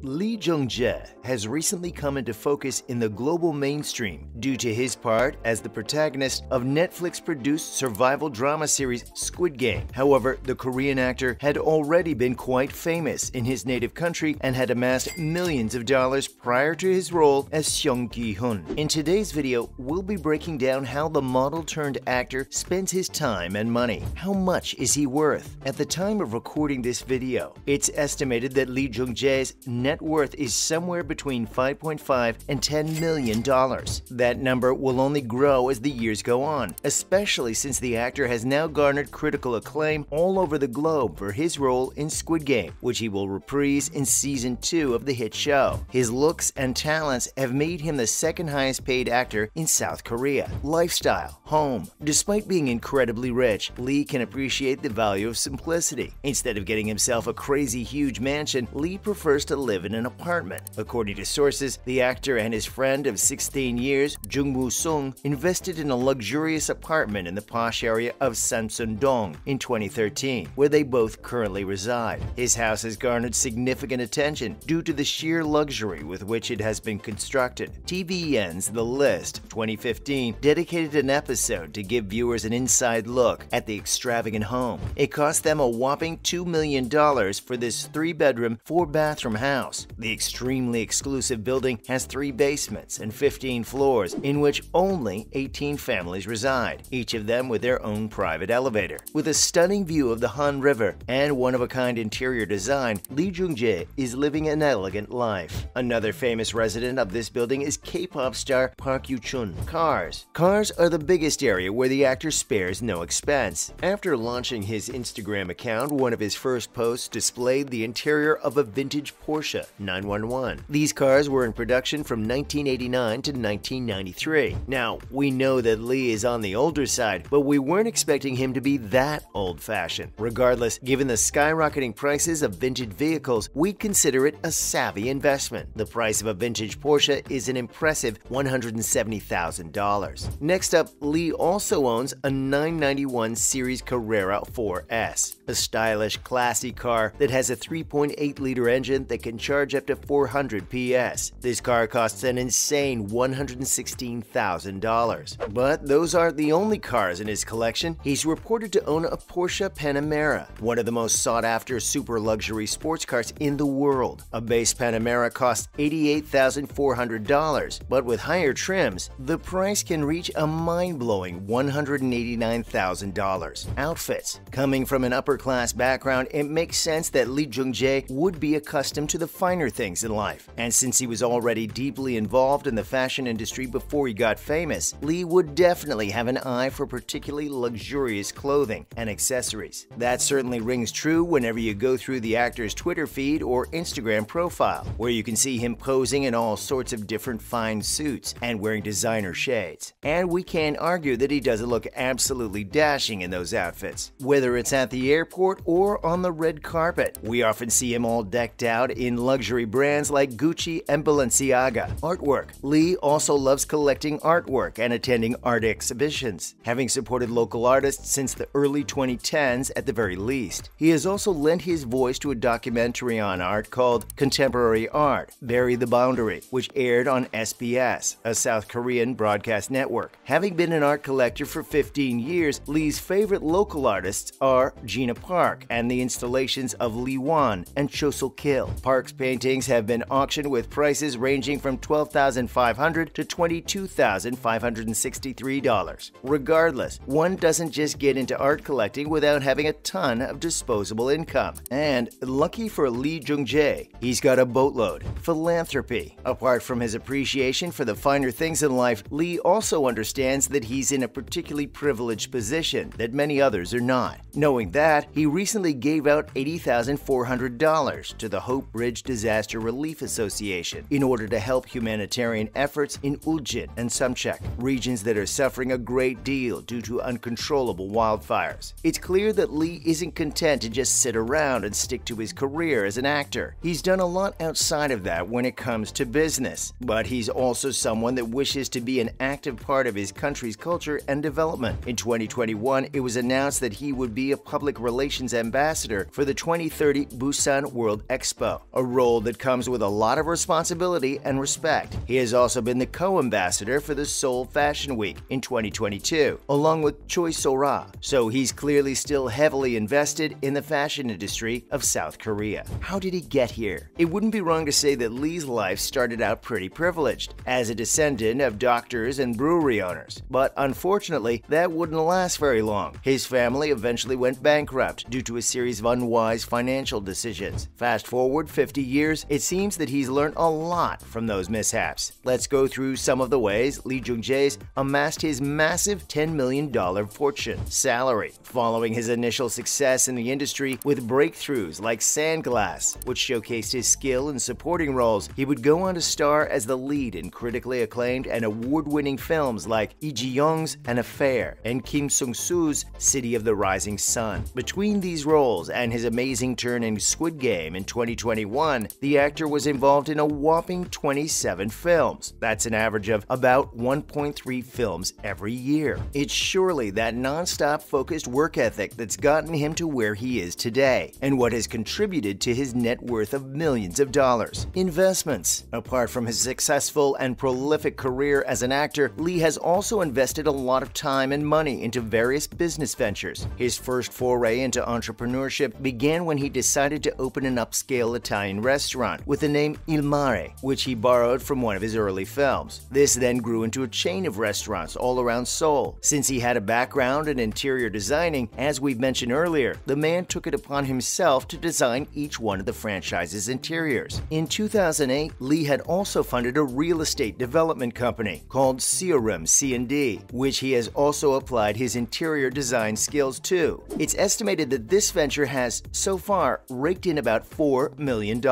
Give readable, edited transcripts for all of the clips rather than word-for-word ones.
Lee Jung-jae has recently come into focus in the global mainstream due to his part as the protagonist of Netflix-produced survival drama series Squid Game. However, the Korean actor had already been quite famous in his native country and had amassed millions of dollars prior to his role as Seong Gi Hun. In today's video, we'll be breaking down how the model-turned-actor spends his time and money. How much is he worth? At the time of recording this video, it's estimated that Lee Jung-jae's net worth is somewhere between $5.5 and $10 million. That number will only grow as the years go on, especially since the actor has now garnered critical acclaim all over the globe for his role in Squid Game, which he will reprise in Season 2 of the hit show. His looks and talents have made him the second highest paid actor in South Korea. Lifestyle, home. Despite being incredibly rich, Lee can appreciate the value of simplicity. Instead of getting himself a crazy huge mansion, Lee prefers to live in an apartment. According to sources, the actor and his friend of 16 years, Jung-moo-sung, invested in a luxurious apartment in the posh area of Ssangmun-dong in 2013, where they both currently reside. His house has garnered significant attention due to the sheer luxury with which it has been constructed. TVN's The List 2015 dedicated an episode to give viewers an inside look at the extravagant home. It cost them a whopping $2 million for this 3-bedroom, 4-bathroom house. The extremely exclusive building has 3 basements and 15 floors in which only 18 families reside, each of them with their own private elevator. With a stunning view of the Han River and one-of-a-kind interior design, Lee Jung-jae is living an elegant life. Another famous resident of this building is K-pop star Park Yoo-chun. Cars are the biggest area where the actor spares no expense. After launching his Instagram account, one of his first posts displayed the interior of a vintage Porsche 911. These cars were in production from 1989 to 1993. Now, we know that Lee is on the older side, but we weren't expecting him to be that old-fashioned. Regardless, given the skyrocketing prices of vintage vehicles, we consider it a savvy investment. The price of a vintage Porsche is an impressive $170,000. Next up, Lee also owns a 991 Series Carrera 4S, a stylish, classy car that has a 3.8-liter engine that can charge up to 400 PS. This car costs an insane $116,000. But those aren't the only cars in his collection. He's reported to own a Porsche Panamera, one of the most sought-after super luxury sports cars in the world. A base Panamera costs $88,400, but with higher trims, the price can reach a mind-blowing $189,000. Outfits. Coming from an upper-class background, it makes sense that Lee Jung-jae would be accustomed to the finer things in life. And since he was already deeply involved in the fashion industry before he got famous, Lee would definitely have an eye for particularly luxurious clothing and accessories. That certainly rings true whenever you go through the actor's Twitter feed or Instagram profile, where you can see him posing in all sorts of different fine suits and wearing designer shades. And we can't argue that he doesn't look absolutely dashing in those outfits. Whether it's at the airport or on the red carpet, we often see him all decked out in luxury brands like Gucci and Balenciaga. Artwork. Lee also loves collecting artwork and attending art exhibitions, having supported local artists since the early 2010s at the very least. He has also lent his voice to a documentary on art called Contemporary Art, Bury the Boundary, which aired on SBS, a South Korean broadcast network. Having been an art collector for 15 years, Lee's favorite local artists are Gina Park and the installations of Lee Won and Cho Sol-kil. Park's paintings have been auctioned with prices ranging from $12,500 to $22,563. Regardless, one doesn't just get into art collecting without having a ton of disposable income. And lucky for Lee Jung-jae, he's got a boatload. Philanthropy. Apart from his appreciation for the finer things in life, Lee also understands that he's in a particularly privileged position that many others are not. Knowing that, he recently gave out $80,400 to the Hope Bridge Disaster Relief Association in order to help humanitarian efforts in Uljin and Samcheok, regions that are suffering a great deal due to uncontrollable wildfires. It's clear that Lee isn't content to just sit around and stick to his career as an actor. He's done a lot outside of that when it comes to business, but he's also someone that wishes to be an active part of his country's culture and development. In 2021, it was announced that he would be a public relations ambassador for the 2030 Busan World Expo, a role that comes with a lot of responsibility and respect. He has also been the co-ambassador for the Seoul Fashion Week in 2022, along with Choi So-ra, so he's clearly still heavily invested in the fashion industry of South Korea. How did he get here? It wouldn't be wrong to say that Lee's life started out pretty privileged, as a descendant of doctors and brewery owners, but unfortunately, that wouldn't last very long. His family eventually went bankrupt due to a series of unwise financial decisions. Fast forward 50 years, it seems that he's learned a lot from those mishaps. Let's go through some of the ways Lee Jung-jae amassed his massive $10 million fortune. Salary. Following his initial success in the industry with breakthroughs like Sandglass, which showcased his skill in supporting roles, he would go on to star as the lead in critically acclaimed and award-winning films like Lee Ji-young's An Affair and Kim Sung-soo's City of the Rising Sun. Between these roles and his amazing turn in Squid Game in 2021, the actor was involved in a whopping 27 films. That's an average of about 1.3 films every year. It's surely that non-stop focused work ethic that's gotten him to where he is today, and what has contributed to his net worth of millions of dollars. Investments. Apart from his successful and prolific career as an actor, Lee has also invested a lot of time and money into various business ventures. His first foray into entrepreneurship began when he decided to open an upscale Italian restaurant with the name Il Mare, which he borrowed from one of his early films. This then grew into a chain of restaurants all around Seoul. Since he had a background in interior designing, as we've mentioned earlier, the man took it upon himself to design each one of the franchise's interiors. In 2008, Lee had also funded a real estate development company called Seorum C&D, which he has also applied his interior design skills to. It's estimated that this venture has, so far, raked in about $4 million.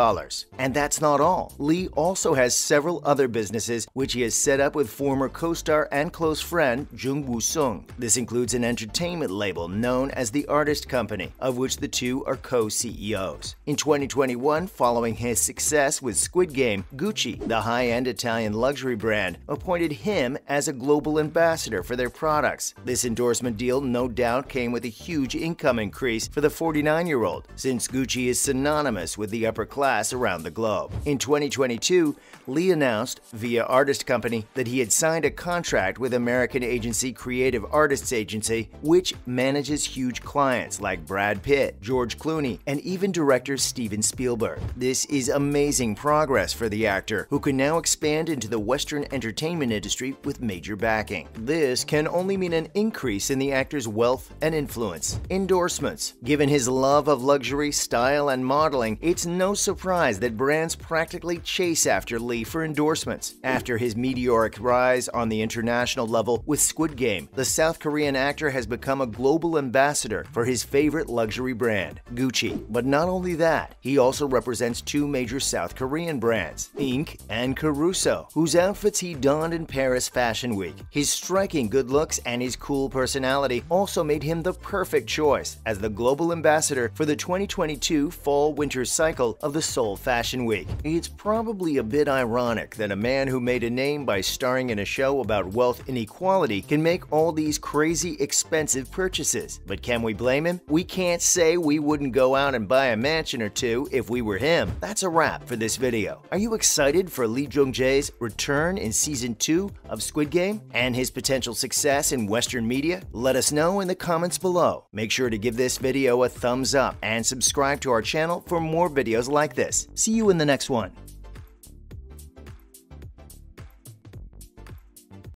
And that's not all. Lee also has several other businesses which he has set up with former co-star and close friend Jung Woo-sung. This includes an entertainment label known as The Artist Company, of which the two are co-CEOs. In 2021, following his success with Squid Game, Gucci, the high-end Italian luxury brand, appointed him as a global ambassador for their products. This endorsement deal no doubt came with a huge income increase for the 49-year-old, since Gucci is synonymous with the upper class around the globe. In 2022, Lee announced via Artist Company that he had signed a contract with American agency Creative Artists Agency, which manages huge clients like Brad Pitt, George Clooney, and even director Steven Spielberg. This is amazing progress for the actor, who can now expand into the Western entertainment industry with major backing. This can only mean an increase in the actor's wealth and influence. Endorsements. Given his love of luxury, style, and modeling, it's no surprise that brands practically chase after Lee for endorsements. After his meteoric rise on the international level with Squid Game, the South Korean actor has become a global ambassador for his favorite luxury brand, Gucci. But not only that, he also represents two major South Korean brands, Inc. and Caruso, whose outfits he donned in Paris Fashion Week. His striking good looks and his cool personality also made him the perfect choice as the global ambassador for the 2022 fall-winter cycle of the Seoul Fashion Week. It's probably a bit ironic that a man who made a name by starring in a show about wealth inequality can make all these crazy expensive purchases. But can we blame him? We can't say we wouldn't go out and buy a mansion or two if we were him. That's a wrap for this video. Are you excited for Lee Jung-jae's return in Season 2 of Squid Game and his potential success in Western media? Let us know in the comments below. Make sure to give this video a thumbs up and subscribe to our channel for more videos like this. See you in the next one.